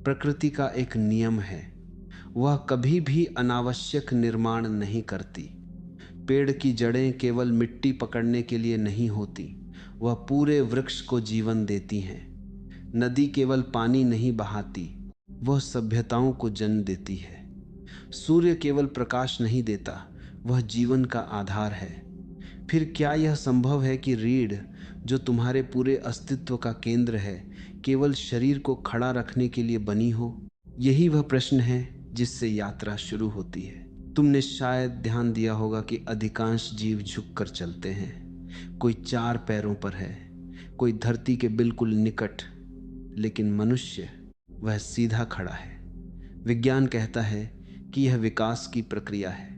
प्रकृति का एक नियम है, वह कभी भी अनावश्यक निर्माण नहीं करती। पेड़ की जड़ें केवल मिट्टी पकड़ने के लिए नहीं होती, वह पूरे वृक्ष को जीवन देती हैं। नदी केवल पानी नहीं बहाती, वह सभ्यताओं को जन्म देती है। सूर्य केवल प्रकाश नहीं देता, वह जीवन का आधार है। फिर क्या यह संभव है कि रीढ़, जो तुम्हारे पूरे अस्तित्व का केंद्र है, केवल शरीर को खड़ा रखने के लिए बनी हो? यही वह प्रश्न है जिससे यात्रा शुरू होती है। तुमने शायद ध्यान दिया होगा कि अधिकांश जीव झुककर चलते हैं। कोई 4 पैरों पर है, कोई धरती के बिल्कुल निकट, लेकिन मनुष्य वह सीधा खड़ा है। विज्ञान कहता है कि यह विकास की प्रक्रिया है।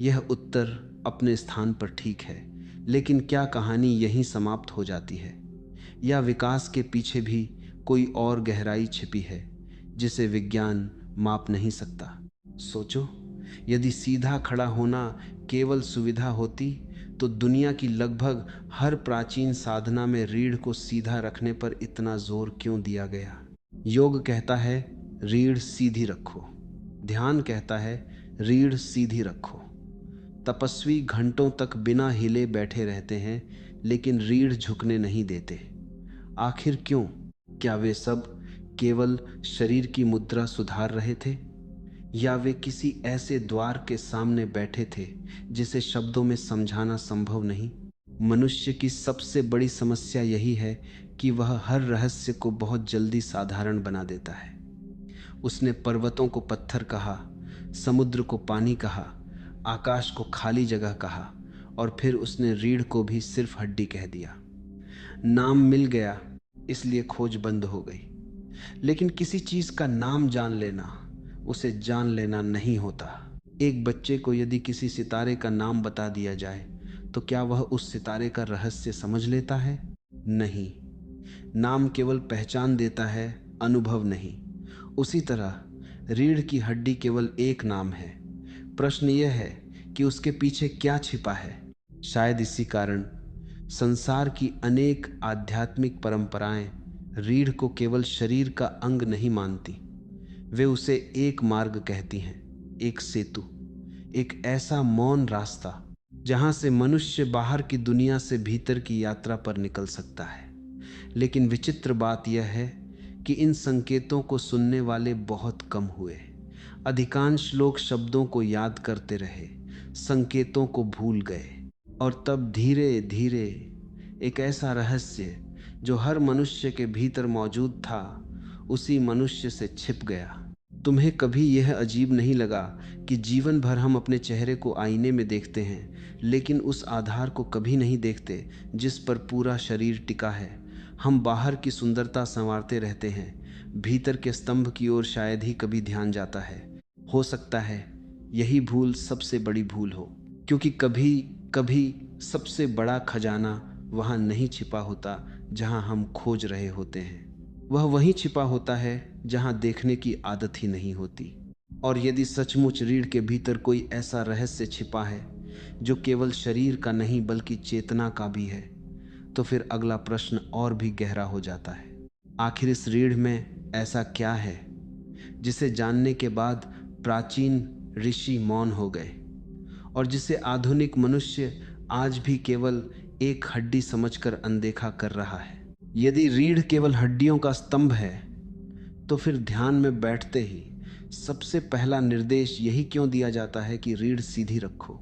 यह उत्तर अपने स्थान पर ठीक है, लेकिन क्या कहानी यहीं समाप्त हो जाती है, या विकास के पीछे भी कोई और गहराई छिपी है जिसे विज्ञान माप नहीं सकता? सोचो, यदि सीधा खड़ा होना केवल सुविधा होती तो दुनिया की लगभग हर प्राचीन साधना में रीढ़ को सीधा रखने पर इतना जोर क्यों दिया गया? योग कहता है रीढ़ सीधी रखो, ध्यान कहता है रीढ़ सीधी रखो। तपस्वी घंटों तक बिना हिले बैठे रहते हैं, लेकिन रीढ़ झुकने नहीं देते। आखिर क्यों? क्या वे सब केवल शरीर की मुद्रा सुधार रहे थे, या वे किसी ऐसे द्वार के सामने बैठे थे जिसे शब्दों में समझाना संभव नहीं? मनुष्य की सबसे बड़ी समस्या यही है कि वह हर रहस्य को बहुत जल्दी साधारण बना देता है। उसने पर्वतों को पत्थर कहा, समुद्र को पानी कहा, आकाश को खाली जगह कहा, और फिर उसने रीढ़ को भी सिर्फ हड्डी कह दिया। नाम मिल गया, इसलिए खोज बंद हो गई। लेकिन किसी चीज का नाम जान लेना उसे जान लेना नहीं होता। एक बच्चे को यदि किसी सितारे का नाम बता दिया जाए तो क्या वह उस सितारे का रहस्य समझ लेता है? नहीं। नाम केवल पहचान देता है, अनुभव नहीं। उसी तरह रीढ़ की हड्डी केवल एक नाम है। प्रश्न यह है कि उसके पीछे क्या छिपा है। शायद इसी कारण संसार की अनेक आध्यात्मिक परंपराएं रीढ़ को केवल शरीर का अंग नहीं मानती। वे उसे एक मार्ग कहती हैं, एक सेतु, एक ऐसा मौन रास्ता जहां से मनुष्य बाहर की दुनिया से भीतर की यात्रा पर निकल सकता है। लेकिन विचित्र बात यह है कि इन संकेतों को सुनने वाले बहुत कम हुए। अधिकांश लोग शब्दों को याद करते रहे, संकेतों को भूल गए, और तब धीरे धीरे एक ऐसा रहस्य जो हर मनुष्य के भीतर मौजूद था, उसी मनुष्य से छिप गया। तुम्हें कभी यह अजीब नहीं लगा कि जीवन भर हम अपने चेहरे को आईने में देखते हैं, लेकिन उस आधार को कभी नहीं देखते जिस पर पूरा शरीर टिका है? हम बाहर की सुंदरता संवारते रहते हैं, भीतर के स्तंभ की ओर शायद ही कभी ध्यान जाता है। हो सकता है यही भूल सबसे बड़ी भूल हो, क्योंकि कभी कभी सबसे बड़ा खजाना वहां नहीं छिपा होता जहां हम खोज रहे होते हैं। वह वहीं छिपा होता है जहां देखने की आदत ही नहीं होती। और यदि सचमुच रीढ़ के भीतर कोई ऐसा रहस्य छिपा है जो केवल शरीर का नहीं बल्कि चेतना का भी है, तो फिर अगला प्रश्न और भी गहरा हो जाता है। आखिर इस रीढ़ में ऐसा क्या है जिसे जानने के बाद प्राचीन ऋषि मौन हो गए, और जिसे आधुनिक मनुष्य आज भी केवल एक हड्डी समझकर अनदेखा कर रहा है? यदि रीढ़ केवल हड्डियों का स्तंभ है, तो फिर ध्यान में बैठते ही सबसे पहला निर्देश यही क्यों दिया जाता है कि रीढ़ सीधी रखो?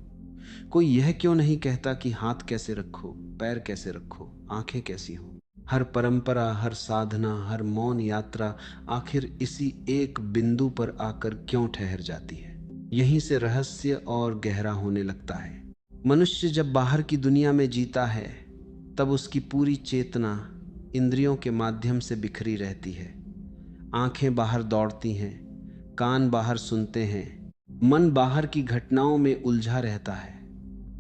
कोई यह क्यों नहीं कहता कि हाथ कैसे रखो, पैर कैसे रखो, आंखें कैसी हो? हर परंपरा, हर साधना, हर मौन यात्रा आखिर इसी एक बिंदु पर आकर क्यों ठहर जाती है? यहीं से रहस्य और गहरा होने लगता है। मनुष्य जब बाहर की दुनिया में जीता है, तब उसकी पूरी चेतना इंद्रियों के माध्यम से बिखरी रहती है। आंखें बाहर दौड़ती हैं, कान बाहर सुनते हैं, मन बाहर की घटनाओं में उलझा रहता है।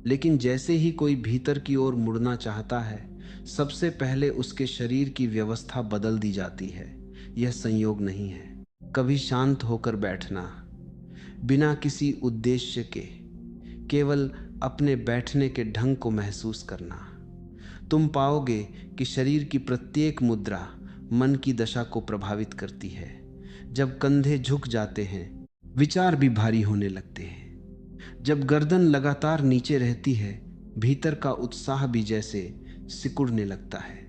लेकिन जैसे ही कोई भीतर की ओर मुड़ना चाहता है, सबसे पहले उसके शरीर की व्यवस्था बदल दी जाती है। यह संयोग नहीं है। कभी शांत होकर बैठना, बिना किसी उद्देश्य के, केवल अपने बैठने के ढंग को महसूस करना। तुम पाओगे कि शरीर की प्रत्येक मुद्रा मन की दशा को प्रभावित करती है। जब कंधे झुक जाते हैं, विचार भी भारी होने लगते हैं। जब गर्दन लगातार नीचे रहती है, भीतर का उत्साह भी जैसे सिकुड़ने लगता है।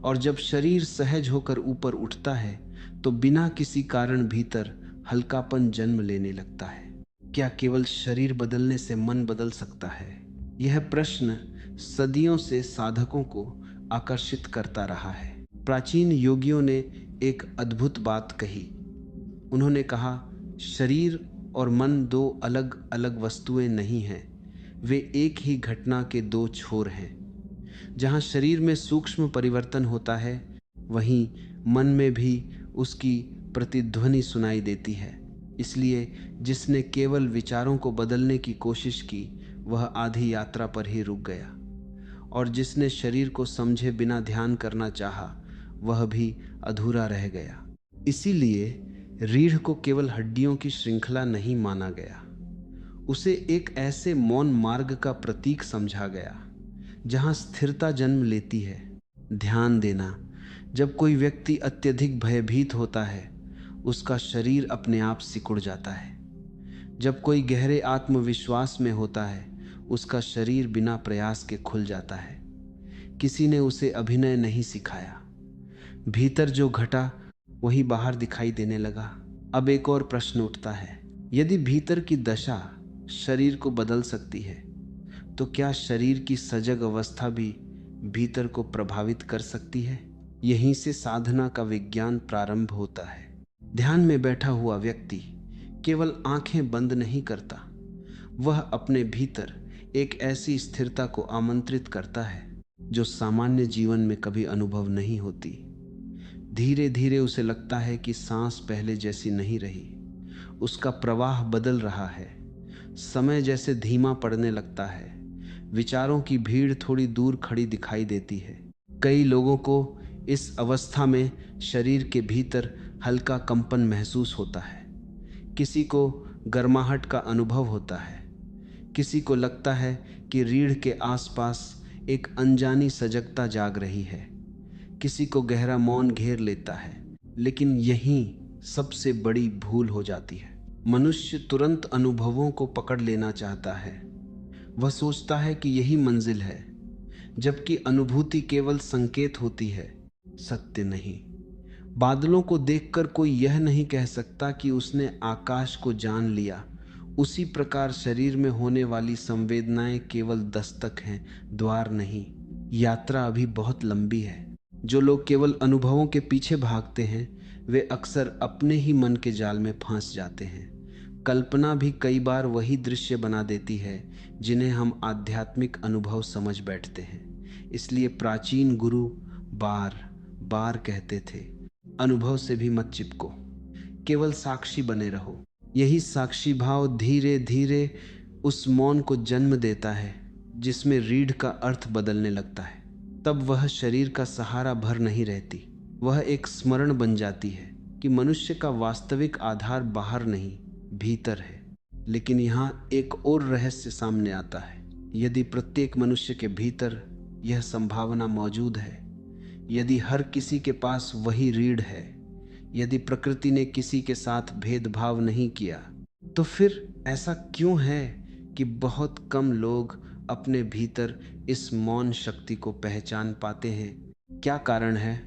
और जब शरीर सहज होकर ऊपर उठता है, तो बिना किसी कारण भीतर हल्कापन जन्म लेने लगता है। क्या केवल शरीर बदलने से मन बदल सकता है? यह प्रश्न सदियों से साधकों को आकर्षित करता रहा है। प्राचीन योगियों ने एक अद्भुत बात कही। उन्होंने कहा, शरीर और मन दो अलग अलग वस्तुएं नहीं हैं, वे एक ही घटना के दो छोर हैं। जहाँ शरीर में सूक्ष्म परिवर्तन होता है, वहीं मन में भी उसकी प्रतिध्वनि सुनाई देती है। इसलिए जिसने केवल विचारों को बदलने की कोशिश की, वह आधी यात्रा पर ही रुक गया, और जिसने शरीर को समझे बिना ध्यान करना चाहा, वह भी अधूरा रह गया। इसीलिए रीढ़ को केवल हड्डियों की श्रृंखला नहीं माना गया, उसे एक ऐसे मौन मार्ग का प्रतीक समझा गया जहां स्थिरता जन्म लेती है। ध्यान देना, जब कोई व्यक्ति अत्यधिक भयभीत होता है, उसका शरीर अपने आप सिकुड़ जाता है। जब कोई गहरे आत्मविश्वास में होता है, उसका शरीर बिना प्रयास के खुल जाता है। किसी ने उसे अभिनय नहीं सिखाया, भीतर जो घटा वही बाहर दिखाई देने लगा। अब एक और प्रश्न उठता है, यदि भीतर की दशा शरीर को बदल सकती है, तो क्या शरीर की सजग अवस्था भी भीतर को प्रभावित कर सकती है? यहीं से साधना का विज्ञान प्रारंभ होता है। ध्यान में बैठा हुआ व्यक्ति केवल आंखें बंद नहीं करता, वह अपने भीतर एक ऐसी स्थिरता को आमंत्रित करता है जो सामान्य जीवन में कभी अनुभव नहीं होती। धीरे धीरे उसे लगता है कि सांस पहले जैसी नहीं रही, उसका प्रवाह बदल रहा है। समय जैसे धीमा पड़ने लगता है, विचारों की भीड़ थोड़ी दूर खड़ी दिखाई देती है। कई लोगों को इस अवस्था में शरीर के भीतर हल्का कंपन महसूस होता है। किसी को गर्माहट का अनुभव होता है, किसी को लगता है कि रीढ़ के आसपास एक अनजानी सजगता जाग रही है, किसी को गहरा मौन घेर लेता है। लेकिन यही सबसे बड़ी भूल हो जाती है। मनुष्य तुरंत अनुभवों को पकड़ लेना चाहता है। वह सोचता है कि यही मंजिल है, जबकि अनुभूति केवल संकेत होती है, सत्य नहीं। बादलों को देखकर कोई यह नहीं कह सकता कि उसने आकाश को जान लिया। उसी प्रकार शरीर में होने वाली संवेदनाएं केवल दस्तक हैं, द्वार नहीं। यात्रा अभी बहुत लंबी है। जो लोग केवल अनुभवों के पीछे भागते हैं, वे अक्सर अपने ही मन के जाल में फंस जाते हैं। कल्पना भी कई बार वही दृश्य बना देती है जिन्हें हम आध्यात्मिक अनुभव समझ बैठते हैं। इसलिए प्राचीन गुरु बार बार कहते थे, अनुभव से भी मत चिपको, केवल साक्षी बने रहो। यही साक्षी भाव धीरे धीरे उस मौन को जन्म देता है जिसमें रीढ़ का अर्थ बदलने लगता है। तब वह शरीर का सहारा भर नहीं रहती, वह एक स्मरण बन जाती है कि मनुष्य का वास्तविक आधार बाहर नहीं, भीतर है। लेकिन यहाँ एक और रहस्य सामने आता है। यदि प्रत्येक मनुष्य के भीतर यह संभावना मौजूद है, यदि हर किसी के पास वही रीढ़ है, यदि प्रकृति ने किसी के साथ भेदभाव नहीं किया, तो फिर ऐसा क्यों है कि बहुत कम लोग अपने भीतर इस मौन शक्ति को पहचान पाते हैं? क्या कारण है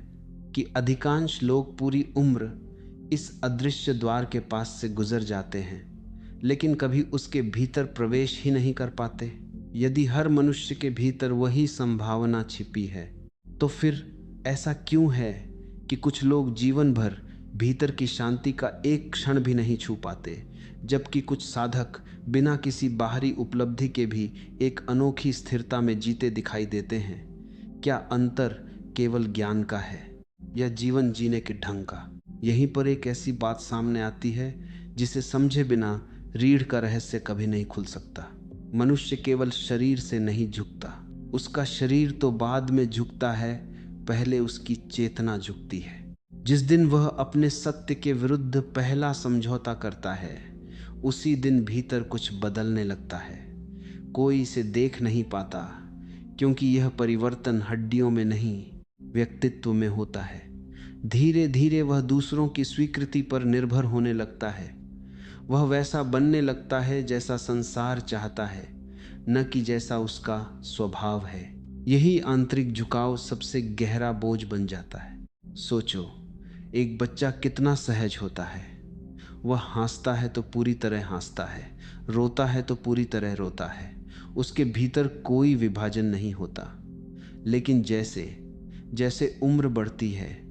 कि अधिकांश लोग पूरी उम्र इस अदृश्य द्वार के पास से गुजर जाते हैं, लेकिन कभी उसके भीतर प्रवेश ही नहीं कर पाते? यदि हर मनुष्य के भीतर वही संभावना छिपी है, तो फिर ऐसा क्यों है कि कुछ लोग जीवन भर भीतर की शांति का एक क्षण भी नहीं छू पाते, जबकि कुछ साधक बिना किसी बाहरी उपलब्धि के भी एक अनोखी स्थिरता में जीते दिखाई देते हैं? क्या अंतर केवल ज्ञान का है या जीवन जीने के ढंग का? यहीं पर एक ऐसी बात सामने आती है जिसे समझे बिना रीढ़ का रहस्य कभी नहीं खुल सकता। मनुष्य केवल शरीर से नहीं झुकता, उसका शरीर तो बाद में झुकता है, पहले उसकी चेतना झुकती है। जिस दिन वह अपने सत्य के विरुद्ध पहला समझौता करता है, उसी दिन भीतर कुछ बदलने लगता है। कोई इसे देख नहीं पाता, क्योंकि यह परिवर्तन हड्डियों में नहीं, व्यक्तित्व में होता है। धीरे धीरे वह दूसरों की स्वीकृति पर निर्भर होने लगता है। वह वैसा बनने लगता है जैसा संसार चाहता है, न कि जैसा उसका स्वभाव है। यही आंतरिक झुकाव सबसे गहरा बोझ बन जाता है। सोचो, एक बच्चा कितना सहज होता है। वह हंसता है तो पूरी तरह हंसता है, रोता है तो पूरी तरह रोता है। उसके भीतर कोई विभाजन नहीं होता। लेकिन जैसे जैसे उम्र बढ़ती है,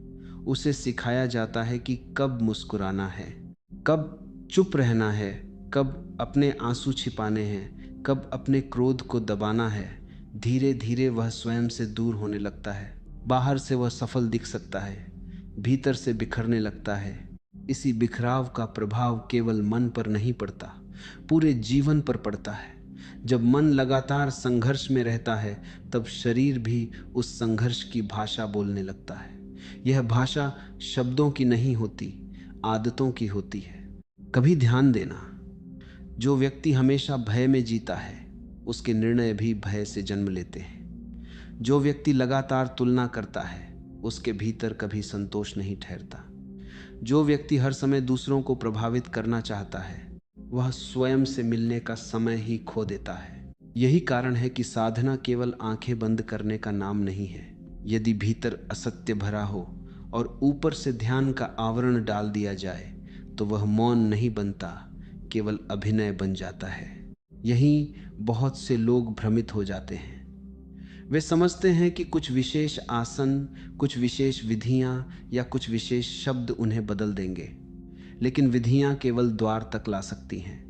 उसे सिखाया जाता है कि कब मुस्कुराना है, कब चुप रहना है, कब अपने आंसू छिपाने हैं, कब अपने क्रोध को दबाना है। धीरे धीरे वह स्वयं से दूर होने लगता है। बाहर से वह सफल दिख सकता है, भीतर से बिखरने लगता है। इसी बिखराव का प्रभाव केवल मन पर नहीं पड़ता, पूरे जीवन पर पड़ता है। जब मन लगातार संघर्ष में रहता है, तब शरीर भी उस संघर्ष की भाषा बोलने लगता है। यह भाषा शब्दों की नहीं होती, आदतों की होती है। कभी ध्यान देना, जो व्यक्ति हमेशा भय में जीता है, उसके निर्णय भी भय से जन्म लेते हैं। जो व्यक्ति लगातार तुलना करता है, उसके भीतर कभी संतोष नहीं ठहरता। जो व्यक्ति हर समय दूसरों को प्रभावित करना चाहता है, वह स्वयं से मिलने का समय ही खो देता है। यही कारण है कि साधना केवल आंखें बंद करने का नाम नहीं है। यदि भीतर असत्य भरा हो और ऊपर से ध्यान का आवरण डाल दिया जाए, तो वह मौन नहीं बनता, केवल अभिनय बन जाता है। यहीं बहुत से लोग भ्रमित हो जाते हैं। वे समझते हैं कि कुछ विशेष आसन, कुछ विशेष विधियां या कुछ विशेष शब्द उन्हें बदल देंगे। लेकिन विधियां केवल द्वार तक ला सकती हैं।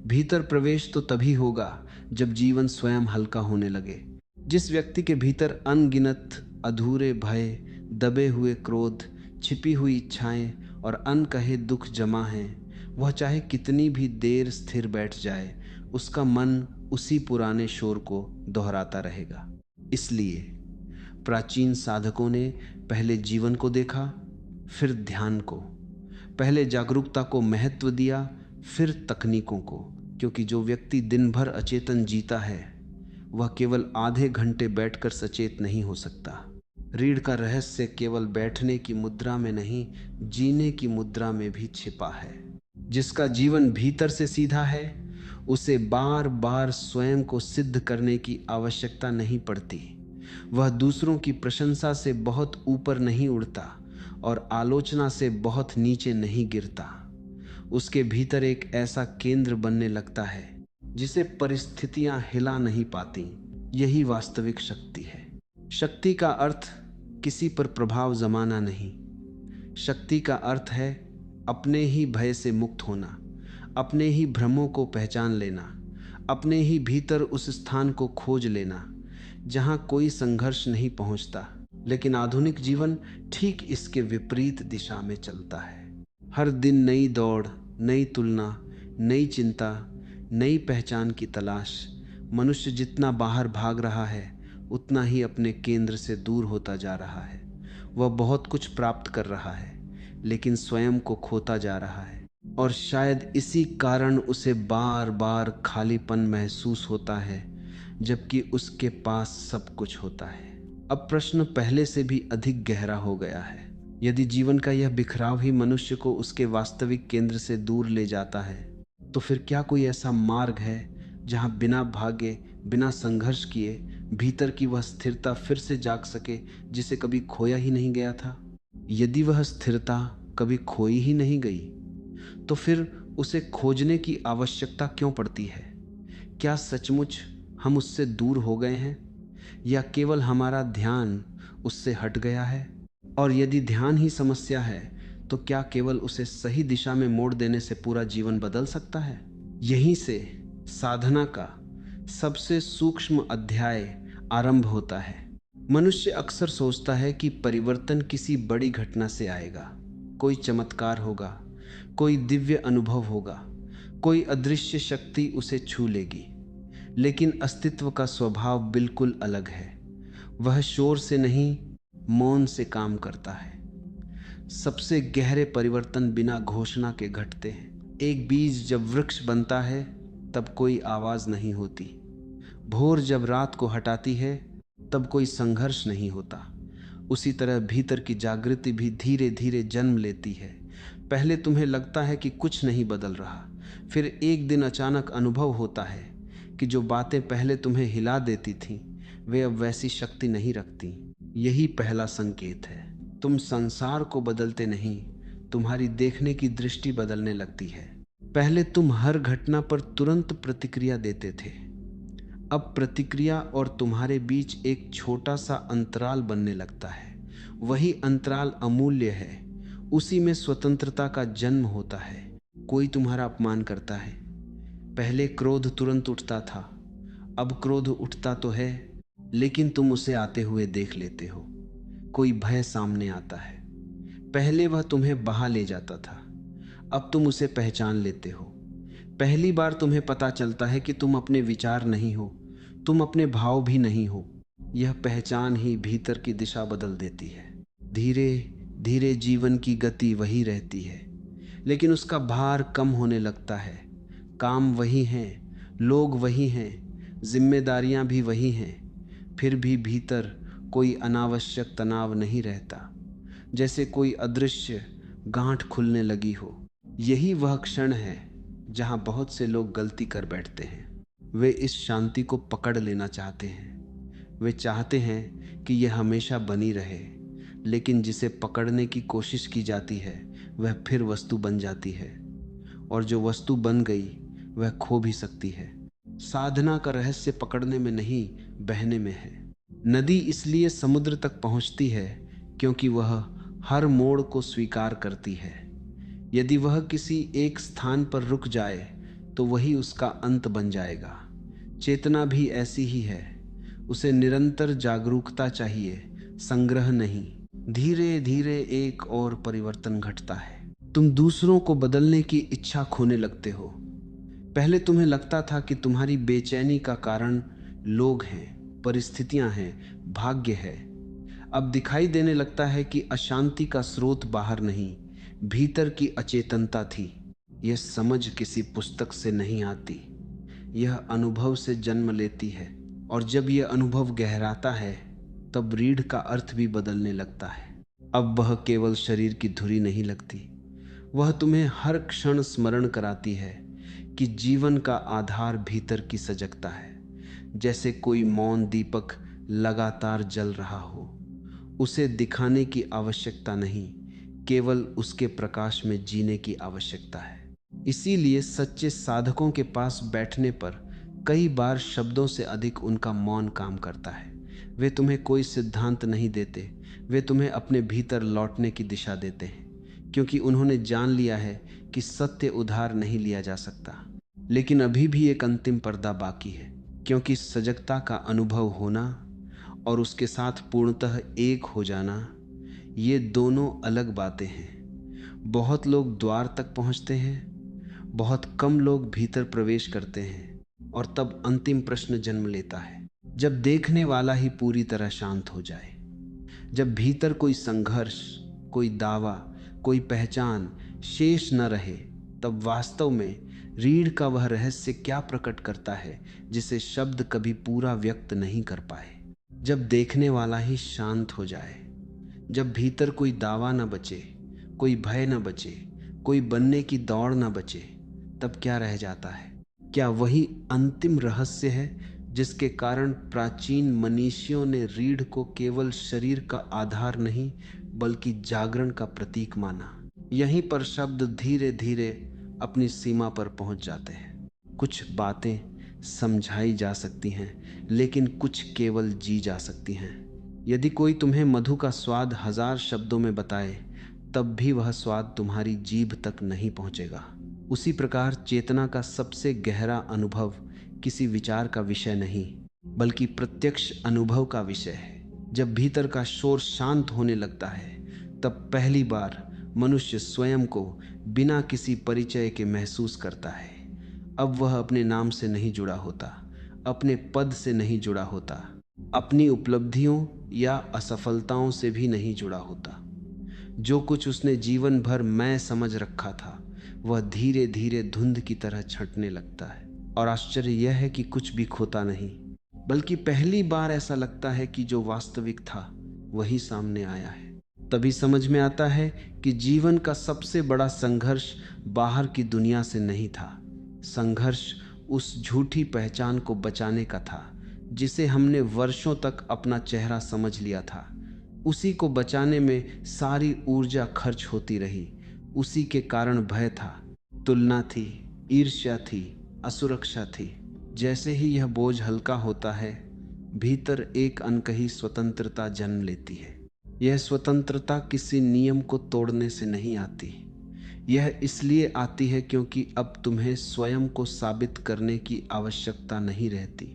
भीतर प्रवेश तो तभी होगा जब जीवन स्वयं हल्का होने लगे। जिस व्यक्ति के भीतर अनगिनत अधूरे भय, दबे हुए क्रोध, छिपी हुई इच्छाएं और अनकहे दुख जमा हैं, वह चाहे कितनी भी देर स्थिर बैठ जाए, उसका मन उसी पुराने शोर को दोहराता रहेगा। इसलिए प्राचीन साधकों ने पहले जीवन को देखा, फिर ध्यान को, पहले जागरूकता को महत्व दिया, फिर तकनीकों को। क्योंकि जो व्यक्ति दिन भर अचेतन जीता है, वह केवल आधे घंटे बैठकर सचेत नहीं हो सकता। रीढ़ का रहस्य केवल बैठने की मुद्रा में नहीं, जीने की मुद्रा में भी छिपा है। जिसका जीवन भीतर से सीधा है, उसे बार बार स्वयं को सिद्ध करने की आवश्यकता नहीं पड़ती। वह दूसरों की प्रशंसा से बहुत ऊपर नहीं उड़ता और आलोचना से बहुत नीचे नहीं गिरता। उसके भीतर एक ऐसा केंद्र बनने लगता है जिसे परिस्थितियां हिला नहीं पाती। यही वास्तविक शक्ति है। शक्ति का अर्थ किसी पर प्रभाव जमाना नहीं। शक्ति का अर्थ है अपने ही भय से मुक्त होना, अपने ही भ्रमों को पहचान लेना, अपने ही भीतर उस स्थान को खोज लेना जहां कोई संघर्ष नहीं पहुंचता। लेकिन आधुनिक जीवन ठीक इसके विपरीत दिशा में चलता है। हर दिन नई दौड़, नई तुलना, नई चिंता, नई पहचान की तलाश। मनुष्य जितना बाहर भाग रहा है, उतना ही अपने केंद्र से दूर होता जा रहा है। वह बहुत कुछ प्राप्त कर रहा है, लेकिन स्वयं को खोता जा रहा है। और शायद इसी कारण उसे बार बार खालीपन महसूस होता है, जबकि उसके पास सब कुछ होता है। अब प्रश्न पहले से भी अधिक गहरा हो गया है। यदि जीवन का यह बिखराव ही मनुष्य को उसके वास्तविक केंद्र से दूर ले जाता है, तो फिर क्या कोई ऐसा मार्ग है जहां बिना भागे, बिना संघर्ष किए भीतर की वह स्थिरता फिर से जाग सके, जिसे कभी खोया ही नहीं गया था? यदि वह स्थिरता कभी खोई ही नहीं गई, तो फिर उसे खोजने की आवश्यकता क्यों पड़ती है? क्या सचमुच हम उससे दूर हो गए हैं, या केवल हमारा ध्यान उससे हट गया है? और यदि ध्यान ही समस्या है, तो क्या केवल उसे सही दिशा में मोड़ देने से पूरा जीवन बदल सकता है? यहीं से साधना का सबसे सूक्ष्म अध्याय आरंभ होता है। मनुष्य अक्सर सोचता है कि परिवर्तन किसी बड़ी घटना से आएगा, कोई चमत्कार होगा, कोई दिव्य अनुभव होगा, कोई अदृश्य शक्ति उसे छू लेगी। लेकिन अस्तित्व का स्वभाव बिल्कुल अलग है। वह शोर से नहीं, मौन से काम करता है। सबसे गहरे परिवर्तन बिना घोषणा के घटते हैं। एक बीज जब वृक्ष बनता है, तब कोई आवाज नहीं होती। भोर जब रात को हटाती है, तब कोई संघर्ष नहीं होता। उसी तरह भीतर की जागृति भी धीरे धीरे जन्म लेती है। पहले तुम्हें लगता है कि कुछ नहीं बदल रहा, फिर एक दिन अचानक अनुभव होता है कि जो बातें पहले तुम्हें हिला देती थीं वे अब वैसी शक्ति नहीं रखती। यही पहला संकेत है। तुम संसार को बदलते नहीं, तुम्हारी देखने की दृष्टि बदलने लगती है। पहले तुम हर घटना पर तुरंत प्रतिक्रिया देते थे, अब प्रतिक्रिया और तुम्हारे बीच एक छोटा सा अंतराल बनने लगता है। वही अंतराल अमूल्य है, उसी में स्वतंत्रता का जन्म होता है। कोई तुम्हारा अपमान करता है, पहले क्रोध तुरंत उठता था, अब क्रोध उठता तो है लेकिन तुम उसे आते हुए देख लेते हो। कोई भय सामने आता है, पहले वह तुम्हें बहा ले जाता था, अब तुम उसे पहचान लेते हो। पहली बार तुम्हें पता चलता है कि तुम अपने विचार नहीं हो, तुम अपने भाव भी नहीं हो। यह पहचान ही भीतर की दिशा बदल देती है। धीरे धीरे जीवन की गति वही रहती है, लेकिन उसका भार कम होने लगता है। काम वही हैं, लोग वही हैं, जिम्मेदारियां भी वही हैं, फिर भी भीतर कोई अनावश्यक तनाव नहीं रहता, जैसे कोई अदृश्य गांठ खुलने लगी हो। यही वह क्षण है जहां बहुत से लोग गलती कर बैठते हैं। वे इस शांति को पकड़ लेना चाहते हैं, वे चाहते हैं कि यह हमेशा बनी रहे, लेकिन जिसे पकड़ने की कोशिश की जाती है वह फिर वस्तु बन जाती है, और जो वस्तु बन गई वह खो भी सकती है। साधना का रहस्य पकड़ने में नहीं, बहने में है। नदी इसलिए समुद्र तक पहुंचती है क्योंकि वह हर मोड़ को स्वीकार करती है। यदि वह किसी एक स्थान पर रुक जाए तो वही उसका अंत बन जाएगा। चेतना भी ऐसी ही है, उसे निरंतर जागरूकता चाहिए, संग्रह नहीं। धीरे धीरे एक और परिवर्तन घटता है। तुम दूसरों को बदलने की इच्छा खोने लगते हो। पहले तुम्हें लगता था कि तुम्हारी बेचैनी का कारण लोग हैं, परिस्थितियां हैं, भाग्य है। अब दिखाई देने लगता है कि अशांति का स्रोत बाहर नहीं, भीतर की अचेतनता थी। यह समझ किसी पुस्तक से नहीं आती, यह अनुभव से जन्म लेती है, और जब यह अनुभव गहराता है तब रीढ़ का अर्थ भी बदलने लगता है। अब वह केवल शरीर की धुरी नहीं लगती, वह तुम्हें हर क्षण स्मरण कराती है कि जीवन का आधार भीतर की सजगता है। जैसे कोई मौन दीपक लगातार जल रहा हो, उसे दिखाने की आवश्यकता नहीं, केवल उसके प्रकाश में जीने की आवश्यकता है। इसीलिए सच्चे साधकों के पास बैठने पर कई बार शब्दों से अधिक उनका मौन काम करता है। वे तुम्हें कोई सिद्धांत नहीं देते, वे तुम्हें अपने भीतर लौटने की दिशा देते हैं, क्योंकि उन्होंने जान लिया है कि सत्य उधार नहीं लिया जा सकता। लेकिन अभी भी एक अंतिम पर्दा बाकी है, क्योंकि सजगता का अनुभव होना और उसके साथ पूर्णतः एक हो जाना, ये दोनों अलग बातें हैं। बहुत लोग द्वार तक पहुंचते हैं, बहुत कम लोग भीतर प्रवेश करते हैं, और तब अंतिम प्रश्न जन्म लेता है। जब देखने वाला ही पूरी तरह शांत हो जाए, जब भीतर कोई संघर्ष, कोई दावा, कोई पहचान शेष न रहे, तब वास्तव में रीढ़ का वह रहस्य क्या प्रकट करता है जिसे शब्द कभी पूरा व्यक्त नहीं कर पाए। जब देखने वाला ही शांत हो जाए, जब भीतर कोई दावा न बचे, कोई भय न बचे, कोई बनने की दौड़ न बचे, तब क्या रह जाता है? क्या वही अंतिम रहस्य है जिसके कारण प्राचीन मनीषियों ने रीढ़ को केवल शरीर का आधार नहीं बल्कि जागरण का प्रतीक माना? यहीं पर शब्द धीरे धीरे अपनी सीमा पर पहुंच जाते हैं। कुछ बातें समझाई जा सकती हैं, लेकिन कुछ केवल जी जा सकती हैं। यदि कोई तुम्हें मधु का स्वाद 1000 शब्दों में बताए, तब भी वह स्वाद तुम्हारी जीभ तक नहीं पहुंचेगा। उसी प्रकार चेतना का सबसे गहरा अनुभव किसी विचार का विषय नहीं, बल्कि प्रत्यक्ष अनुभव का विषय है। जब भीतर का शोर शांत होने लगता है, तब पहली बार मनुष्य स्वयं को बिना किसी परिचय के महसूस करता है। अब वह अपने नाम से नहीं जुड़ा होता, अपने पद से नहीं जुड़ा होता, अपनी उपलब्धियों या असफलताओं से भी नहीं जुड़ा होता। जो कुछ उसने जीवन भर मैं समझ रखा था, वह धीरे धीरे धुंध की तरह छंटने लगता है। और आश्चर्य यह है कि कुछ भी खोता नहीं, बल्कि पहली बार ऐसा लगता है कि जो वास्तविक था वही सामने आया है। तभी समझ में आता है कि जीवन का सबसे बड़ा संघर्ष बाहर की दुनिया से नहीं था। संघर्ष उस झूठी पहचान को बचाने का था जिसे हमने वर्षों तक अपना चेहरा समझ लिया था। उसी को बचाने में सारी ऊर्जा खर्च होती रही। उसी के कारण भय था, तुलना थी, ईर्ष्या थी, असुरक्षा थी। जैसे ही यह बोझ हल्का होता है, भीतर एक अनकही स्वतंत्रता जन्म लेती है। यह स्वतंत्रता किसी नियम को तोड़ने से नहीं आती। यह इसलिए आती है क्योंकि अब तुम्हें स्वयं को साबित करने की आवश्यकता नहीं रहती।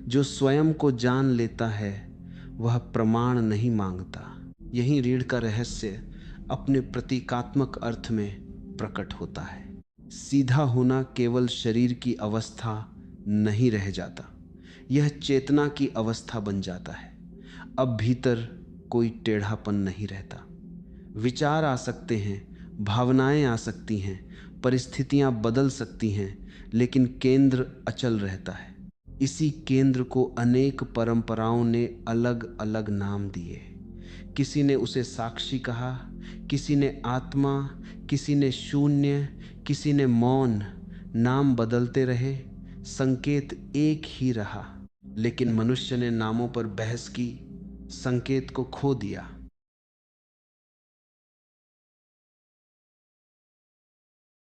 जो स्वयं को जान लेता है वह प्रमाण नहीं मांगता। यही रीढ़ का रहस्य अपने प्रतीकात्मक अर्थ में प्रकट होता है। सीधा होना केवल शरीर की अवस्था नहीं रह जाता, यह चेतना की अवस्था बन जाता है। अब भीतर कोई टेढ़ापन नहीं रहता। विचार आ सकते हैं, भावनाएं आ सकती हैं, परिस्थितियां बदल सकती हैं, लेकिन केंद्र अचल रहता है। इसी केंद्र को अनेक परंपराओं ने अलग अलग नाम दिए। किसी ने उसे साक्षी कहा, किसी ने आत्मा, किसी ने शून्य, किसी ने मौन। नाम बदलते रहे, संकेत एक ही रहा। लेकिन मनुष्य ने नामों पर बहस की, संकेत को खो दिया।